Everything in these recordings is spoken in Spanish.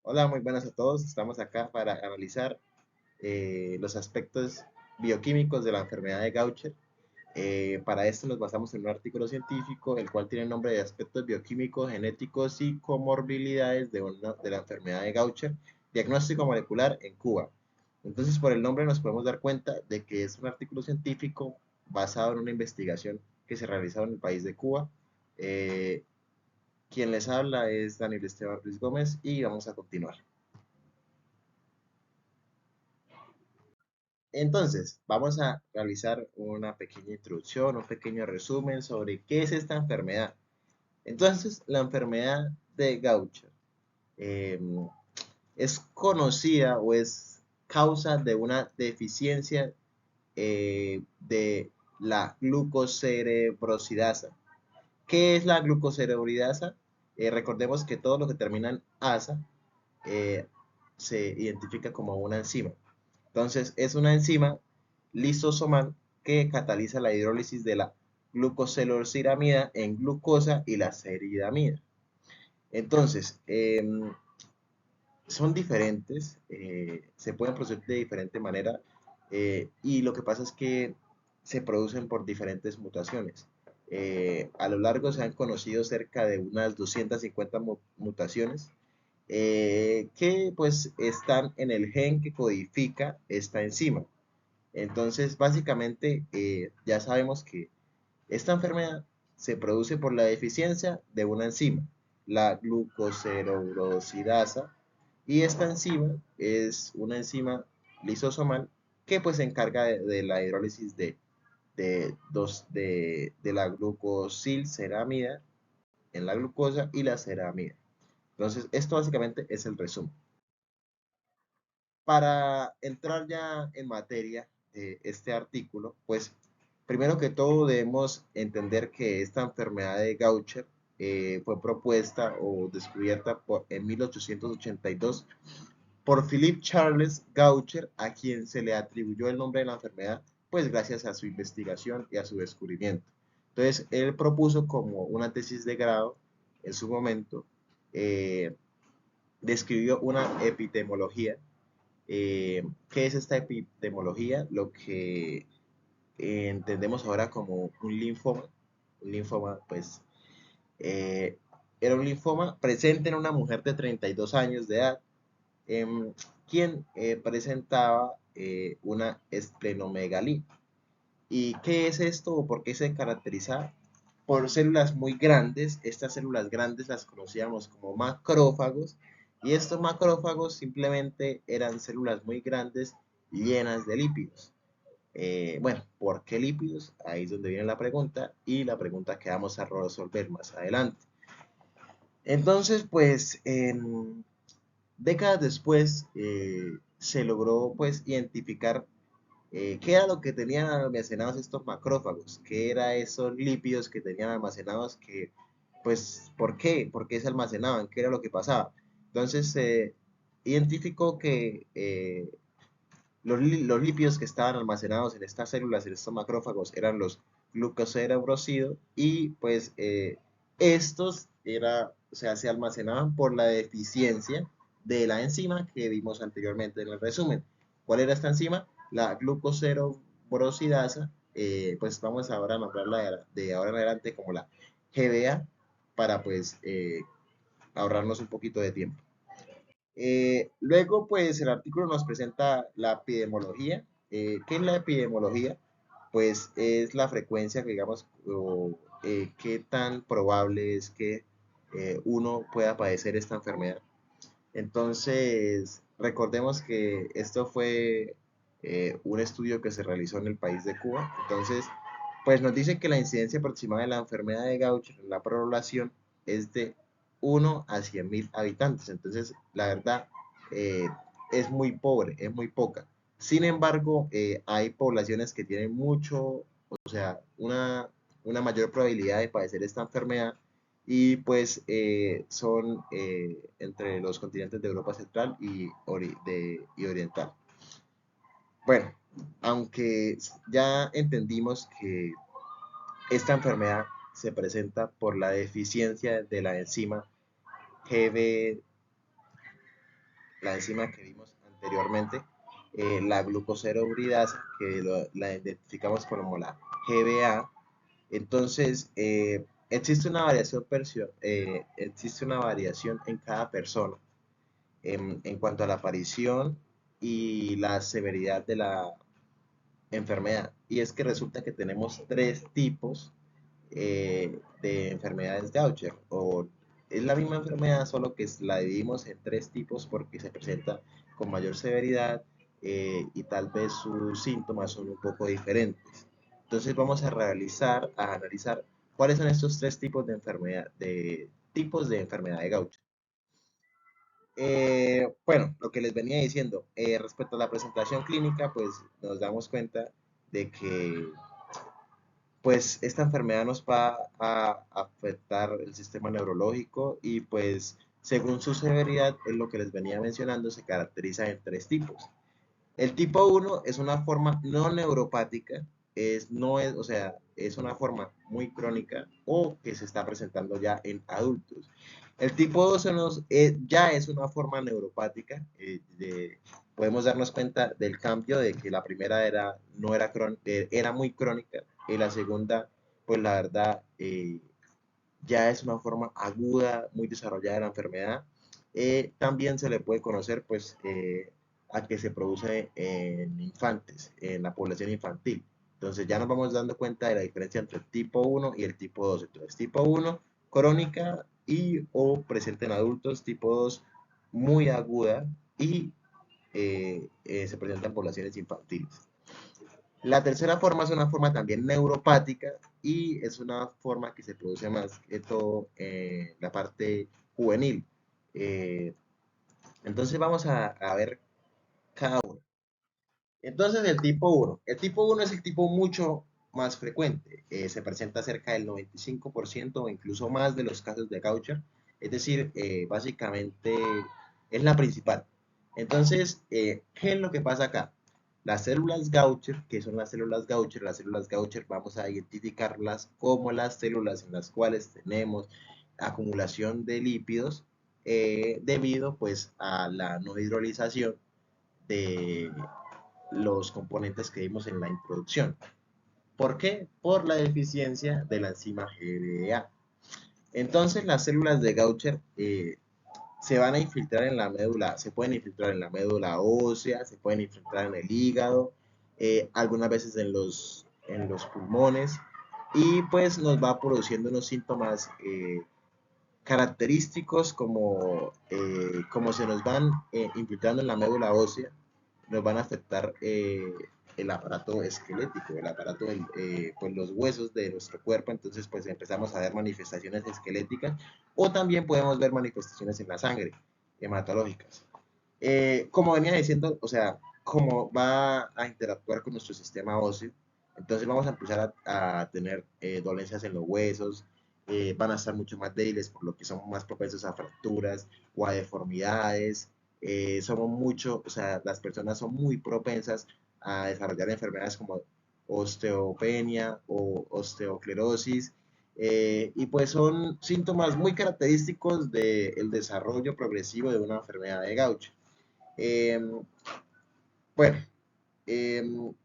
Hola, muy buenas a todos. Estamos acá para analizar los aspectos bioquímicos de la enfermedad de Gaucher. Para esto nos basamos en un artículo científico, el cual tiene el nombre de aspectos bioquímicos, genéticos y comorbilidades de la enfermedad de Gaucher, diagnóstico molecular en Cuba. Entonces, por el nombre nos podemos dar cuenta de que es un artículo científico basado en una investigación que se realizó en el país de Cuba. Eh, quien les habla es Daniel Esteban Ruiz Gómez y vamos a continuar. Entonces, vamos a realizar una pequeña introducción, un pequeño resumen sobre qué es esta enfermedad. Entonces, la enfermedad de Gaucher eh, es conocida o es causa de una deficiencia de la glucocerebrosidasa. ¿Qué es la glucocerebrosidasa? Recordemos que todo lo que termina en asa eh, se identifica como una enzima. Entonces, es una enzima lisosomal que cataliza la hidrólisis de la glucocelulosidamida en glucosa y la ceridamida. Entonces, son diferentes, se pueden producir de diferente manera y lo que pasa es que se producen por diferentes mutaciones. A lo largo se han conocido cerca de unas 250 mutaciones que pues están en el gen que codifica esta enzima. Entonces, básicamente, ya sabemos que esta enfermedad se produce por la deficiencia de una enzima, la glucocerebrosidasa, y esta enzima es una enzima lisosomal que pues se encarga de la hidrólisis de la glucosilceramida en la glucosa y la ceramida. Entonces, esto básicamente es el resumen. Para entrar ya en materia de este artículo, pues primero que todo debemos entender que esta enfermedad de Gaucher fue propuesta o descubierta en 1882 por Philippe Charles Gaucher, a quien se le atribuyó el nombre de la enfermedad, pues gracias a su investigación y a su descubrimiento. Entonces, él propuso como una tesis de grado en su momento, eh, describió una epidemiología. ¿Qué es esta epidemiología? Lo que entendemos ahora como un linfoma. Un linfoma, pues, eh, era un linfoma presente en una mujer de 32 años de edad, quien presentaba una esplenomegalia. ¿Y qué es esto o por qué se caracteriza? Por células muy grandes. Estas células grandes las conocíamos como macrófagos, y estos macrófagos simplemente eran células muy grandes llenas de lípidos. Bueno, ¿por qué lípidos? Ahí es donde viene la pregunta, y la pregunta que vamos a resolver más adelante. Entonces, pues, décadas después se logró pues identificar qué era lo que tenían almacenados estos macrófagos, qué era esos lípidos que tenían almacenados, que pues ¿por qué? ¿Por qué se almacenaban? ¿Qué era lo que pasaba? Entonces se identificó que los lípidos que estaban almacenados en estas células, en estos macrófagos, eran los glucocerebrócidos, y pues estos o sea, se almacenaban por la deficiencia de la enzima que vimos anteriormente en el resumen. ¿Cuál era esta enzima? La glucocerebrosidasa. Pues vamos ahora a nombrarla de ahora en adelante como la GBA para pues ahorrarnos un poquito de tiempo. Luego, pues el artículo nos presenta la epidemiología. ¿Qué es la epidemiología? Pues es la frecuencia, digamos, o qué tan probable es que uno pueda padecer esta enfermedad. Entonces, recordemos que esto fue un estudio que se realizó en el país de Cuba. Entonces, pues nos dice que la incidencia aproximada de la enfermedad de Gaucher en la población es de 1 a 100.000 habitantes. Entonces, la verdad, eh, es muy pobre, es muy poca. Sin embargo, hay poblaciones que tienen mucho, o sea, una mayor probabilidad de padecer esta enfermedad, y pues son entre los continentes de Europa Central y Oriental. Bueno, aunque ya entendimos que esta enfermedad se presenta por la deficiencia de la enzima GB, la enzima que vimos anteriormente, la glucocerebridasa, que la identificamos como la GBA. Entonces, existe una variación, existe una variación en cada persona en cuanto a la aparición y la severidad de la enfermedad. Y es que resulta que tenemos tres tipos de enfermedades Gaucher, o es la misma enfermedad, solo que la dividimos en tres tipos porque se presenta con mayor severidad y tal vez sus síntomas son un poco diferentes. Entonces vamos a a analizar cuáles son estos tres tipos de tipos de enfermedad de Gaucher. Bueno, lo que les venía diciendo, respecto a la presentación clínica, pues nos damos cuenta de que pues esta enfermedad nos va a afectar el sistema neurológico y pues según su severidad, es lo que les venía mencionando, se caracteriza en tres tipos. El tipo uno es una forma no neuropática, no es, o sea, es una forma muy crónica o que se está presentando ya en adultos. El tipo 2 ya es una forma neuropática, podemos darnos cuenta del cambio de que la primera no era, era muy crónica y la segunda, pues la verdad, ya es una forma aguda, muy desarrollada de la enfermedad. También se le puede conocer pues a que se produce en infantes, en la población infantil. Entonces ya nos vamos dando cuenta de la diferencia entre el tipo uno y el tipo 2. Entonces tipo uno crónica y o presente en adultos, tipo 2 muy aguda y se presenta en poblaciones infantiles. La tercera forma es una forma también neuropática y es una forma que se produce más que todo en la parte juvenil. Eh, entonces vamos a ver cada uno. Entonces el tipo uno. El tipo uno es el tipo mucho más frecuente. Se presenta cerca del 95% o incluso más de los casos de Gaucher. Es decir, básicamente es la principal. Entonces, ¿qué es lo que pasa acá? Las células Gaucher, que son las células Gaucher vamos a identificarlas como las células en las cuales tenemos acumulación de lípidos debido pues a la no hidrolización de los componentes que vimos en la introducción. ¿Por qué? Por la deficiencia de la enzima GBA. Entonces las células de Gaucher se van a infiltrar en la médula, se pueden infiltrar en la médula ósea, se pueden infiltrar en el hígado, algunas veces en los pulmones y pues nos va produciendo unos síntomas característicos como se nos van infiltrando en la médula ósea, nos van a afectar el aparato esquelético, el aparato, pues los huesos de nuestro cuerpo, entonces pues empezamos a ver manifestaciones esqueléticas o también podemos ver manifestaciones en la sangre, hematológicas. Como venía diciendo, o sea, cómo va a interactuar con nuestro sistema óseo, entonces vamos a empezar a tener dolencias en los huesos, van a estar mucho más débiles, por lo que somos más propensos a fracturas o a deformidades. Somos mucho, o sea, las personas son muy propensas a desarrollar enfermedades como osteopenia o osteoclerosis. Y pues son síntomas muy característicos del desarrollo progresivo de una enfermedad de Gaucher. Eh, bueno,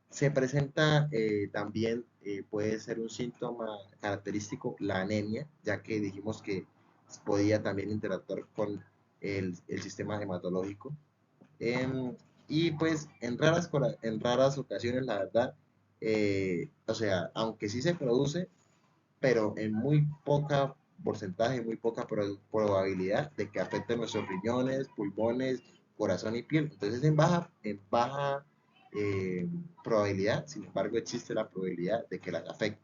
se presenta también, puede ser un síntoma característico, la anemia, ya que dijimos que podía también interactuar con el sistema hematológico. Em, y pues en raras ocasiones, la verdad, o sea, aunque sí se produce, pero en muy poca porcentaje, muy poca probabilidad de que afecte nuestros riñones, pulmones, corazón y piel. Entonces en baja probabilidad, sin embargo existe la probabilidad de que las afecte.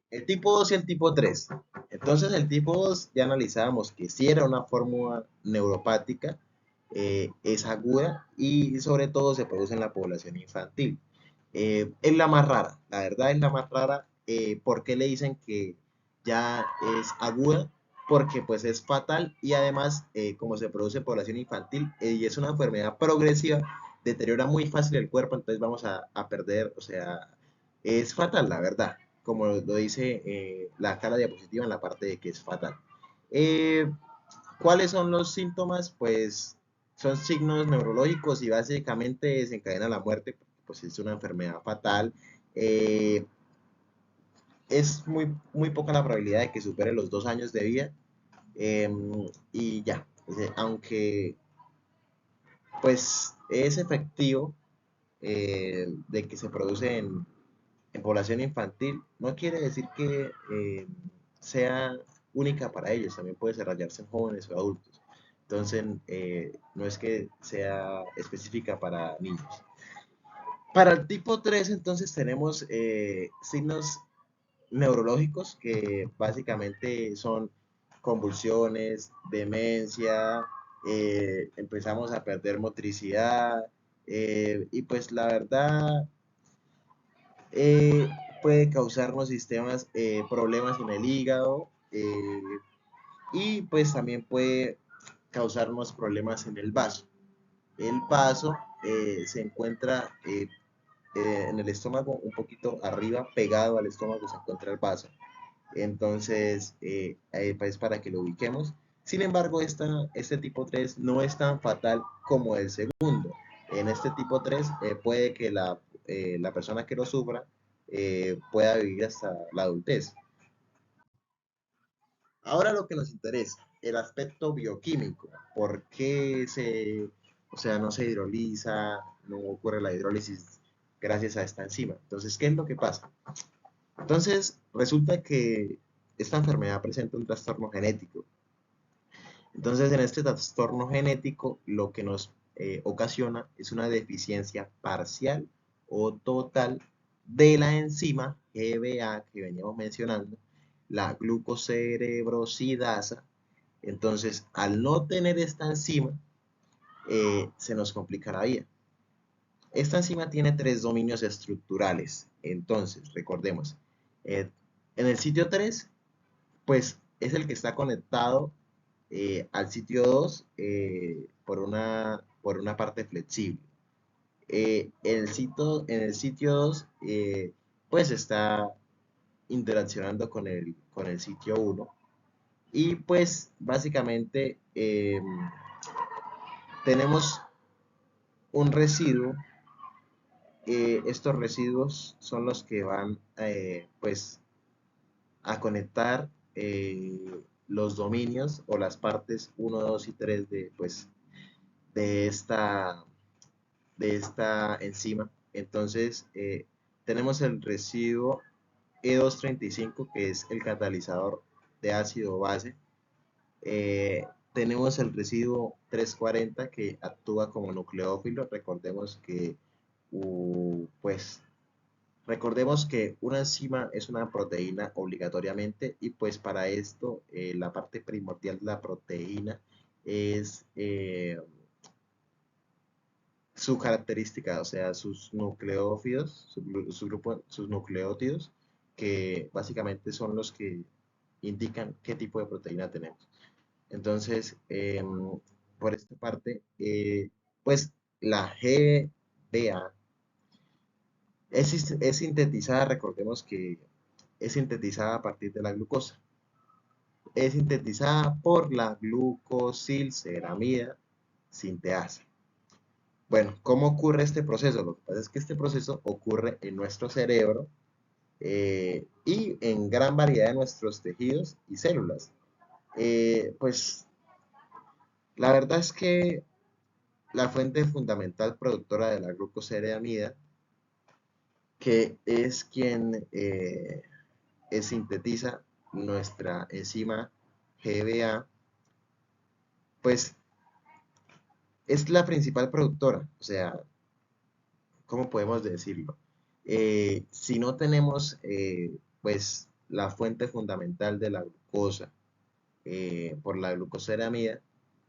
El tipo 2 y el tipo 3. Entonces el tipo 2 ya analizábamos que si era una fórmula neuropática, es aguda y sobre todo se produce en la población infantil. Es la más rara, la verdad es la más rara. ¿Por qué le dicen que ya es aguda? Porque pues es fatal y además como se produce en población infantil y es una enfermedad progresiva, deteriora muy fácil el cuerpo, entonces vamos a perder, o sea, es fatal la verdad, como lo dice la cara diapositiva en la parte de que es fatal. Eh, ¿Cuáles son los síntomas? Pues son signos neurológicos y básicamente desencadena la muerte, pues es una enfermedad fatal. Eh, es muy poca la probabilidad de que supere los 2 años de vida. Y ya, aunque pues es efectivo, de que se produce en población infantil, no quiere decir que sea única para ellos, también puede desarrollarse en jóvenes o adultos. Entonces, no es que sea específica para niños. Para el tipo 3 entonces tenemos signos neurológicos que básicamente son convulsiones, demencia, empezamos a perder motricidad, y pues la verdad, eh, puede causarnos problemas en el hígado, y pues también puede causarnos problemas en el vaso. El vaso se encuentra en el estómago, un poquito arriba, pegado al estómago se encuentra el vaso. Entonces, pues para que lo ubiquemos. Sin embargo, este tipo 3 no es tan fatal como el segundo. En este tipo 3 puede que la persona que lo sufra pueda vivir hasta la adultez. Ahora lo que nos interesa, el aspecto bioquímico. ¿Por qué o sea, no se hidroliza, no ocurre la hidrólisis gracias a esta enzima? Entonces, ¿qué es lo que pasa? Entonces, resulta que esta enfermedad presenta un trastorno genético. Entonces, en este trastorno genético, lo que nos ocasiona es una deficiencia parcial o total de la enzima GBA que veníamos mencionando, la glucocerebrosidasa. Entonces, al no tener esta enzima, se nos complica la vida. Esta enzima tiene tres dominios estructurales. Entonces, recordemos, eh, en el sitio 3 pues es el que está conectado al sitio 2 por una parte flexible. En el sitio 2 pues está interaccionando con el sitio 1 y pues básicamente tenemos un residuo. Estos residuos son los que van pues a conectar los dominios o las partes 1, 2 y 3 de esta, de esta enzima. Entonces, tenemos el residuo E235, que es el catalizador de ácido base. Tenemos el residuo 340, que actúa como nucleófilo. Pues, recordemos que una enzima es una proteína obligatoriamente y pues para esto la parte primordial de la proteína es su característica, o sea, sus nucleófilos, sus nucleótidos, que básicamente son los que indican qué tipo de proteína tenemos. Entonces, por esta parte, pues la GBA es sintetizada, recordemos que es sintetizada a partir de la glucosa. Es sintetizada por la glucosilceramida sinteasa. Bueno, ¿cómo ocurre este proceso? Lo que pasa es que este proceso ocurre en nuestro cerebro y en gran variedad de nuestros tejidos y células. Pues la verdad es que la fuente fundamental productora de la glucoceramida, que es quien sintetiza nuestra enzima GBA, pues es la principal productora. O sea, ¿cómo podemos decirlo? Si no tenemos, pues, la fuente fundamental de la glucosa por la glucoseramida,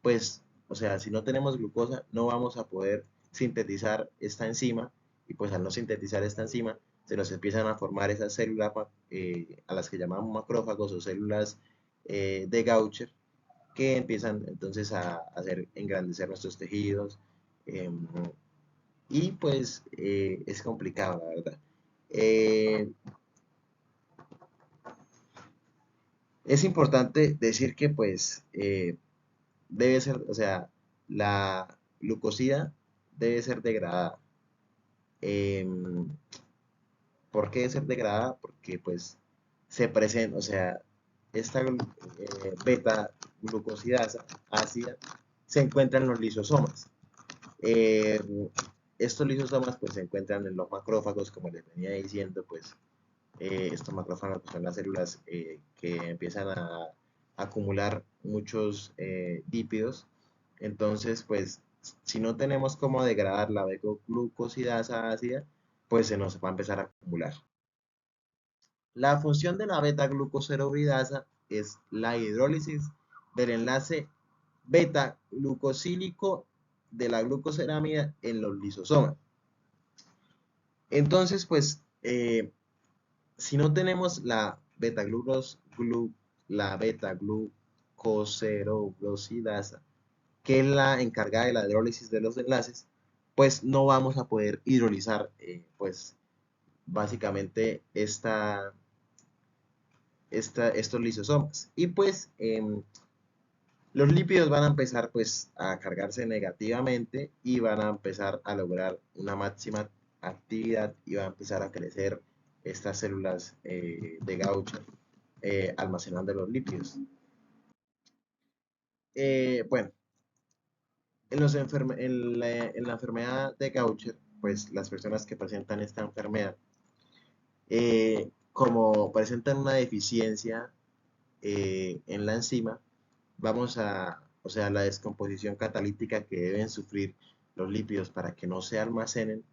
pues, o sea, si no tenemos glucosa, no vamos a poder sintetizar esta enzima, y pues al no sintetizar esta enzima, se nos empiezan a formar esas células a las que llamamos macrófagos o células de Gaucher, que empiezan entonces a hacer engrandecer nuestros tejidos. em, y pues es complicado, la verdad. Eh, es importante decir que pues debe ser, o sea, la glucosida debe ser degradada. Em, ¿Por qué debe ser degradada? Porque pues se presenta, o sea, esta beta glucosidasa ácida se encuentra en los lisosomas. Eh, Estos lisosomas pues se encuentran en los macrófagos, como les venía diciendo, pues estos macrófagos son las células que empiezan a acumular muchos lípidos. Entonces, pues, si no tenemos cómo degradar la beta-glucosidasa ácida, pues se nos va a empezar a acumular. La función de la beta-glucocerebridasa es la hidrólisis del enlace beta-glucosílico de la glucoceramida en los lisosomas. Entonces, pues, si no tenemos la beta-glucocerebrosidasa, que es la encargada de la hidrólisis de los enlaces, pues no vamos a poder hidrolizar, pues, básicamente estos lisosomas. Y pues los lípidos van a empezar pues a cargarse negativamente y van a empezar a lograr una máxima actividad y van a empezar a crecer estas células de Gaucher almacenando los lípidos. Bueno, en la enfermedad de Gaucher, pues las personas que presentan esta enfermedad, como presentan una deficiencia en la enzima, o sea, la descomposición catalítica que deben sufrir los lípidos para que no se almacenen,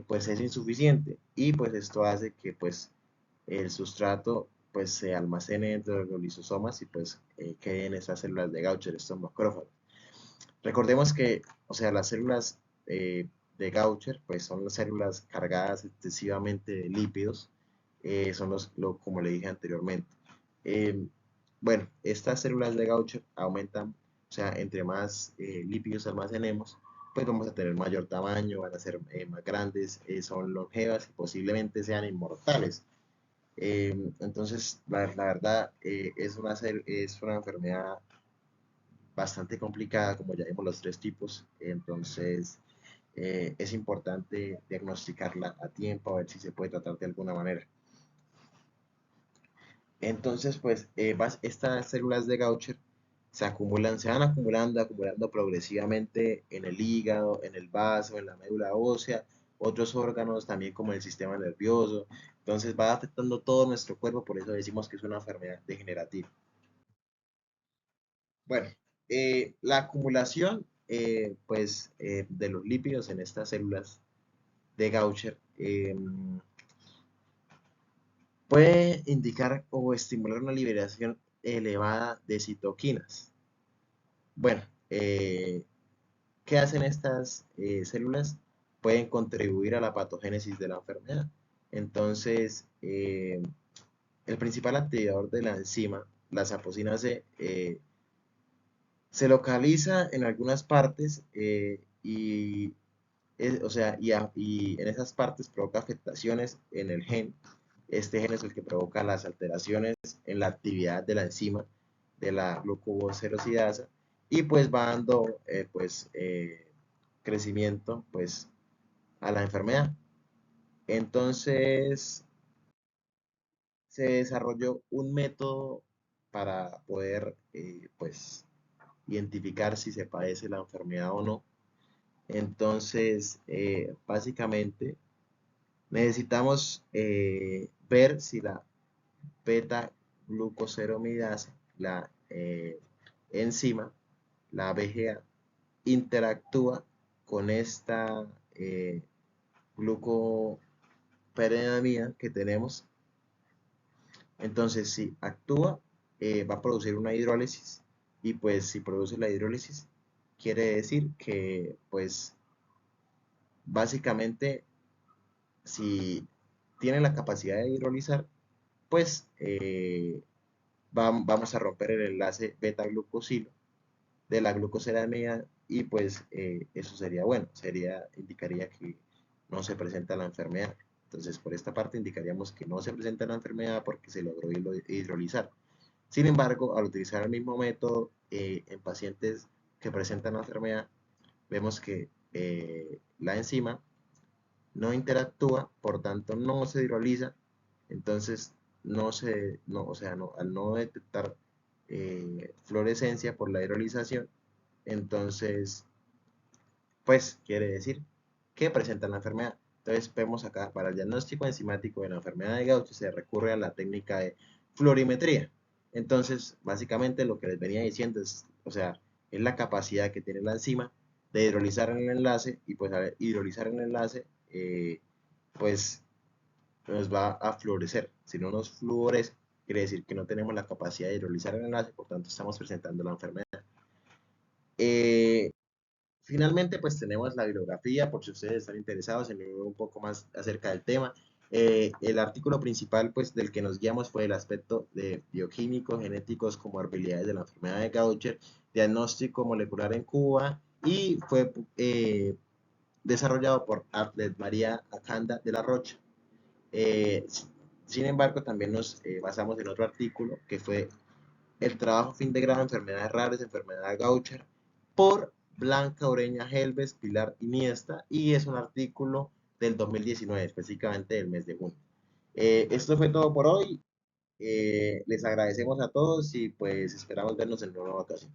pues es insuficiente y pues esto hace que pues el sustrato pues se almacene dentro de los lisosomas y pues queden esas células de Gaucher, estos macrófagos. Recordemos que, o sea, las células de Gaucher pues son las células cargadas excesivamente de lípidos, son como le dije anteriormente. Eh, bueno, estas células de Gaucher aumentan, o sea, entre más lípidos almacenemos, pues vamos a tener mayor tamaño, van a ser más grandes, son longevas y posiblemente sean inmortales. Entonces, la verdad, es una enfermedad bastante complicada, como ya vimos los tres tipos, entonces es importante diagnosticarla a tiempo, a ver si se puede tratar de alguna manera. Entonces, pues estas células de Gaucher se van acumulando progresivamente en el hígado, en el vaso, en la médula ósea, otros órganos también como el sistema nervioso. Entonces va afectando todo nuestro cuerpo, por eso decimos que es una enfermedad degenerativa. Bueno, la acumulación pues, de los lípidos en estas células de Gaucher puede indicar o estimular una liberación elevada de citoquinas. Bueno, ¿qué hacen estas células? Pueden contribuir a la patogénesis de la enfermedad. Entonces, el principal activador de la enzima, la sapocina C, se localiza en algunas partes o sea, y en esas partes provoca afectaciones en el gen. Este gen es el que provoca las alteraciones en la actividad de la enzima de la glucocerosidasa y pues va dando crecimiento pues a la enfermedad. Entonces se desarrolló un método para poder pues identificar si se padece la enfermedad o no. Entonces, básicamente, necesitamos ver si la beta-glucoceramidasa, la enzima, la BGA, interactúa con esta glucoperenamida que tenemos. Entonces, si actúa, va a producir una hidrólisis y pues si produce la hidrólisis, quiere decir que pues básicamente si tiene la capacidad de hidrolizar, pues vamos a romper el enlace beta-glucosilo de la glucoceramida y pues eso sería bueno, indicaría que no se presenta la enfermedad. Entonces, por esta parte indicaríamos que no se presenta la enfermedad porque se logró hidrolizar. Sin embargo, al utilizar el mismo método en pacientes que presentan la enfermedad, vemos que la enzima no interactúa, por tanto no se hidroliza, entonces o sea, al no detectar fluorescencia por la hidrolización, entonces, pues quiere decir que presentan la enfermedad. Entonces vemos acá, para el diagnóstico enzimático de la enfermedad de Gaucher se recurre a la técnica de fluorimetría. Entonces, básicamente lo que les venía diciendo es, o sea, es la capacidad que tiene la enzima de hidrolizar en el enlace y pues al hidrolizar en el enlace, pues nos va a fluorecer. Si no nos fluorece, quiere decir que no tenemos la capacidad de hidrolizar el enlace, por tanto estamos presentando la enfermedad. Eh, Finalmente, pues tenemos la bibliografía, por si ustedes están interesados en leer un poco más acerca del tema. El artículo principal, pues, del que nos guiamos fue el aspecto de bioquímicos, genéticos, comorbilidades de la enfermedad de Gaucher, diagnóstico molecular en Cuba, y fue desarrollado por Arlet María Acanda de la Rocha. Eh, Sin embargo, también nos basamos en otro artículo que fue el trabajo fin de grado Enfermedades Raras, Enfermedad de Gaucher, por Blanca Oreña Helves, Pilar Iniesta, y es un artículo del 2019, específicamente del mes de junio. Esto fue todo por hoy. Les agradecemos a todos y pues esperamos vernos en una nueva ocasión.